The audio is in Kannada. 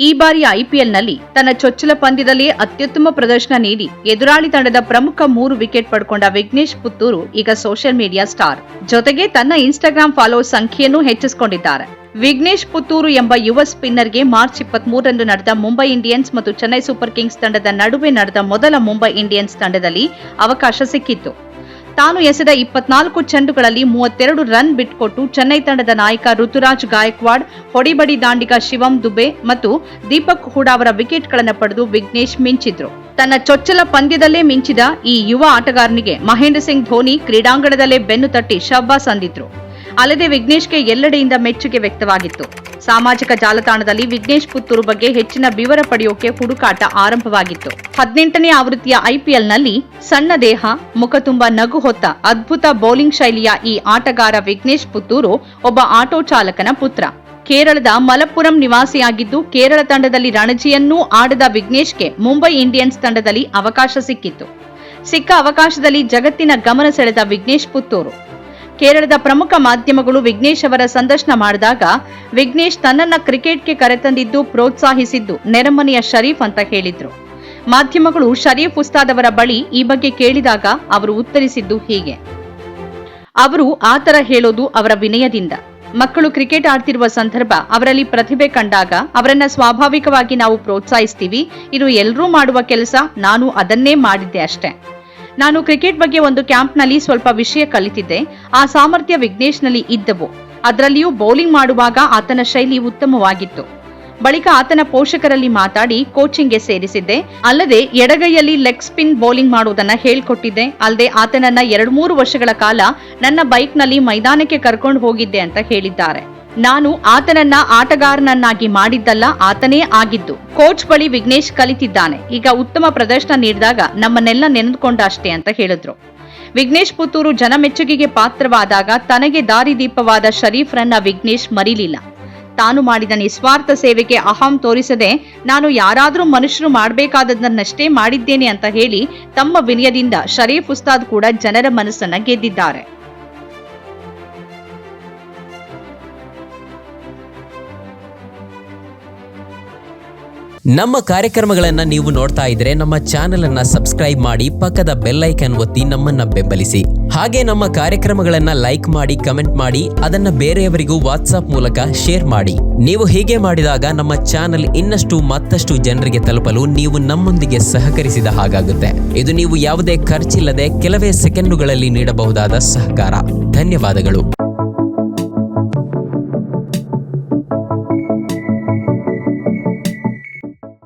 ಈ ಬಾರಿಯ ಐಪಿಎಲ್ನಲ್ಲಿ ತನ್ನ ಚೊಚ್ಚಲ ಪಂದ್ಯದಲ್ಲಿ ಅತ್ಯುತ್ತಮ ಪ್ರದರ್ಶನ ನೀಡಿ ಎದುರಾಳಿ ತಂಡದ ಪ್ರಮುಖ 3 ವಿಕೆಟ್ ಪಡ್ಕೊಂಡ ವಿಘ್ನೇಶ್ ಪುತ್ತೂರು ಈಗ ಸೋಷಿಯಲ್ ಮೀಡಿಯಾ ಸ್ಟಾರ್. ಜೊತೆಗೆ ತನ್ನ ಇನ್ಸ್ಟಾಗ್ರಾಂ ಫಾಲೋವರ್ಸ್ ಸಂಖ್ಯೆಯನ್ನು ಹೆಚ್ಚಿಸಿಕೊಂಡಿದ್ದಾರೆ. ವಿಘ್ನೇಶ್ ಪುತ್ತೂರು ಎಂಬ ಯುವ ಸ್ಪಿನ್ನರ್ಗೆ ಮಾರ್ಚ್ 23ರಂದು ನಡೆದ ಮುಂಬೈ ಇಂಡಿಯನ್ಸ್ ಮತ್ತು ಚೆನ್ನೈ ಸೂಪರ್ ಕಿಂಗ್ಸ್ ತಂಡದ ನಡುವೆ ನಡೆದ ಮೊದಲ ಮುಂಬೈ ಇಂಡಿಯನ್ಸ್ ತಂಡದಲ್ಲಿ ಅವಕಾಶ ಸಿಕ್ಕಿತ್ತು. ತಾನು ಎಸೆದ 24 ಚೆಂಡುಗಳಲ್ಲಿ 32 ರನ್ ಬಿಟ್ಕೊಟ್ಟು ಚೆನ್ನೈ ತಂಡದ ನಾಯಕ ಋತುರಾಜ್ ಗಾಯಕ್ವಾಡ್, ಹೊಡಿಬಡಿ ದಾಂಡಿಗ ಶಿವಂ ದುಬೆ ಮತ್ತು ದೀಪಕ್ ಹೂಡಾ ಅವರ ವಿಕೆಟ್ಗಳನ್ನು ಪಡೆದು ವಿಘ್ನೇಶ್ ಮಿಂಚಿದ್ರು. ತನ್ನ ಚೊಚ್ಚಲ ಪಂದ್ಯದಲ್ಲೇ ಮಿಂಚಿದ ಈ ಯುವ ಆಟಗಾರನಿಗೆ ಮಹೇಂದ್ರ ಸಿಂಗ್ ಧೋನಿ ಕ್ರೀಡಾಂಗಣದಲ್ಲೇ ಬೆನ್ನು ತಟ್ಟಿ ಶಬ್ಬಾಸ್ ಅಂದಿದ್ರು. ಅಲ್ಲದೆ ವಿಘ್ನೇಶ್ಗೆ ಎಲ್ಲೆಡೆಯಿಂದ ಮೆಚ್ಚುಗೆ ವ್ಯಕ್ತವಾಗಿತ್ತು. ಸಾಮಾಜಿಕ ಜಾಲತಾಣದಲ್ಲಿ ವಿಘ್ನೇಶ್ ಪುತ್ತೂರು ಬಗ್ಗೆ ಹೆಚ್ಚಿನ ವಿವರ ಪಡೆಯೋಕೆ ಹುಡುಕಾಟ ಆರಂಭವಾಗಿತ್ತು. 18ನೇ ಆವೃತ್ತಿಯ ಐಪಿಎಲ್ನಲ್ಲಿ ಸಣ್ಣ ದೇಹ, ಮುಖ ತುಂಬ ನಗು ಹೊತ್ತ ಅದ್ಭುತ ಬೌಲಿಂಗ್ ಶೈಲಿಯ ಈ ಆಟಗಾರ ವಿಘ್ನೇಶ್ ಪುತ್ತೂರು ಒಬ್ಬ ಆಟೋ ಚಾಲಕನ ಪುತ್ರ. ಕೇರಳದ ಮಲಪ್ಪುರಂ ನಿವಾಸಿಯಾಗಿದ್ದು ಕೇರಳ ತಂಡದಲ್ಲಿ ರಣಜಿಯನ್ನೂ ಆಡದ ವಿಘ್ನೇಶ್ಗೆ ಮುಂಬೈ ಇಂಡಿಯನ್ಸ್ ತಂಡದಲ್ಲಿ ಅವಕಾಶ ಸಿಕ್ಕಿತ್ತು. ಸಿಕ್ಕ ಅವಕಾಶದಲ್ಲಿ ಜಗತ್ತಿನ ಗಮನ ಸೆಳೆದ ವಿಘ್ನೇಶ್ ಪುತ್ತೂರು. ಕೇರಳದ ಪ್ರಮುಖ ಮಾಧ್ಯಮಗಳು ವಿಘ್ನೇಶ್ ಅವರ ಸಂದರ್ಶನ ಮಾಡಿದಾಗ ವಿಘ್ನೇಶ್ ತನ್ನನ್ನ ಕ್ರಿಕೆಟ್ಗೆ ಕರೆತಂದಿದ್ದು, ಪ್ರೋತ್ಸಾಹಿಸಿದ್ದು ನೆರೆಮನೆಯ ಶರೀಫ್ ಅಂತ ಹೇಳಿದ್ರು. ಮಾಧ್ಯಮಗಳು ಶರೀಫ್ ಉಸ್ತಾದ್ ಅವರ ಬಳಿ ಈ ಬಗ್ಗೆ ಕೇಳಿದಾಗ ಅವರು ಉತ್ತರಿಸಿದ್ದು ಹೀಗೆ: ಅವರು ಆತರ ಹೇಳೋದು ಅವರ ವಿನಯದಿಂದ. ಮಕ್ಕಳು ಕ್ರಿಕೆಟ್ ಆಡ್ತಿರುವ ಸಂದರ್ಭ, ಅವರಲ್ಲಿ ಪ್ರತಿಭೆ ಕಂಡಾಗ ಅವರನ್ನ ಸ್ವಾಭಾವಿಕವಾಗಿ ನಾವು ಪ್ರೋತ್ಸಾಹಿಸ್ತೀವಿ. ಇದು ಎಲ್ಲರೂ ಮಾಡುವ ಕೆಲಸ, ನಾನು ಅದನ್ನೇ ಮಾಡಿದ್ದೆ ಅಷ್ಟೇ. ನಾನು ಕ್ರಿಕೆಟ್ ಬಗ್ಗೆ ಒಂದು ಕ್ಯಾಂಪ್ನಲ್ಲಿ ಸ್ವಲ್ಪ ವಿಷಯ ಕಲಿತಿದ್ದೆ. ಆ ಸಾಮರ್ಥ್ಯ ವಿಘ್ನೇಶ್ನಲ್ಲಿ ಇದ್ದವು. ಅದರಲ್ಲಿಯೂ ಬೌಲಿಂಗ್ ಮಾಡುವಾಗ ಆತನ ಶೈಲಿ ಉತ್ತಮವಾಗಿತ್ತು. ಬಳಿಕ ಆತನ ಪೋಷಕರಲ್ಲಿ ಮಾತಾಡಿ ಕೋಚಿಂಗ್ಗೆ ಸೇರಿಸಿದ್ದೆ. ಅಲ್ಲದೆ ಎಡಗೈಯಲ್ಲಿ ಲೆಗ್ ಸ್ಪಿನ್ ಬೌಲಿಂಗ್ ಮಾಡುವುದನ್ನ ಹೇಳ್ಕೊಟ್ಟಿದ್ದೆ. ಅಲ್ಲದೆ ಆತನನ್ನ 2-3 ವರ್ಷಗಳ ಕಾಲ ನನ್ನ ಬೈಕ್ನಲ್ಲಿ ಮೈದಾನಕ್ಕೆ ಕರ್ಕೊಂಡು ಹೋಗಿದ್ದೆ ಅಂತ ಹೇಳಿದ್ದಾರೆ. ನಾನು ಆತನನ್ನ ಆಟಗಾರನನ್ನಾಗಿ ಮಾಡಿದ್ದಲ್ಲ, ಆತನೇ ಆಗಿದ್ದು. ಕೋಚ್ ಬಳಿ ವಿಘ್ನೇಶ್ ಕಲಿತಿದ್ದಾನೆ. ಈಗ ಉತ್ತಮ ಪ್ರದರ್ಶನ ನೀಡಿದಾಗ ನಮ್ಮನ್ನೆಲ್ಲ ನೆನೆದುಕೊಂಡ ಅಷ್ಟೇ ಅಂತ ಹೇಳಿದ್ರು. ವಿಘ್ನೇಶ್ ಪುತ್ತೂರು ಜನಮೆಚ್ಚುಗೆಗೆ ಪಾತ್ರವಾದಾಗ ತನಗೆ ದಾರಿದೀಪವಾದ ಶರೀಫ್ರನ್ನ ವಿಘ್ನೇಶ್ ಮರಿಲಿಲ್ಲ. ತಾನು ಮಾಡಿದ ನಿಸ್ವಾರ್ಥ ಸೇವೆಗೆ ಅಹಂ ತೋರಿಸದೆ ನಾನು ಯಾರಾದ್ರೂ ಮನುಷ್ಯರು ಮಾಡಬೇಕಾದದನ್ನಷ್ಟೇ ಮಾಡಿದ್ದೇನೆ ಅಂತ ಹೇಳಿ ತಮ್ಮ ವಿನಯದಿಂದ ಶರೀಫ್ ಉಸ್ತಾದ್ ಕೂಡ ಜನರ ಮನಸ್ಸನ್ನ ಗೆದ್ದಿದ್ದಾರೆ. ನಮ್ಮ ಕಾರ್ಯಕ್ರಮಗಳನ್ನು ನೀವು ನೋಡ್ತಾ ಇದ್ರೆ ನಮ್ಮ ಚಾನೆಲ್ ಅನ್ನ ಸಬ್ಸ್ಕ್ರೈಬ್ ಮಾಡಿ, ಪಕ್ಕದ ಬೆಲ್ ಐಕಾನ್ ಒತ್ತಿ ನಮ್ಮನ್ನ ಬೆಂಬಲಿಸಿ. ಹಾಗೆ ನಮ್ಮ ಕಾರ್ಯಕ್ರಮಗಳನ್ನ ಲೈಕ್ ಮಾಡಿ, ಕಮೆಂಟ್ ಮಾಡಿ, ಅದನ್ನ ಬೇರೆಯವರಿಗೂ ವಾಟ್ಸ್ಆಪ್ ಮೂಲಕ ಶೇರ್ ಮಾಡಿ. ನೀವು ಹೀಗೆ ಮಾಡಿದಾಗ ನಮ್ಮ ಚಾನೆಲ್ ಮತ್ತಷ್ಟು ಜನರಿಗೆ ತಲುಪಲು ನೀವು ನಮ್ಮೊಂದಿಗೆ ಸಹಕರಿಸಿದ ಹಾಗಾಗುತ್ತೆ. ಇದು ನೀವು ಯಾವುದೇ ಖರ್ಚಿಲ್ಲದೆ ಕೆಲವೇ ಸೆಕೆಂಡುಗಳಲ್ಲಿ ನೀಡಬಹುದಾದ ಸಹಕಾರ. ಧನ್ಯವಾದಗಳು.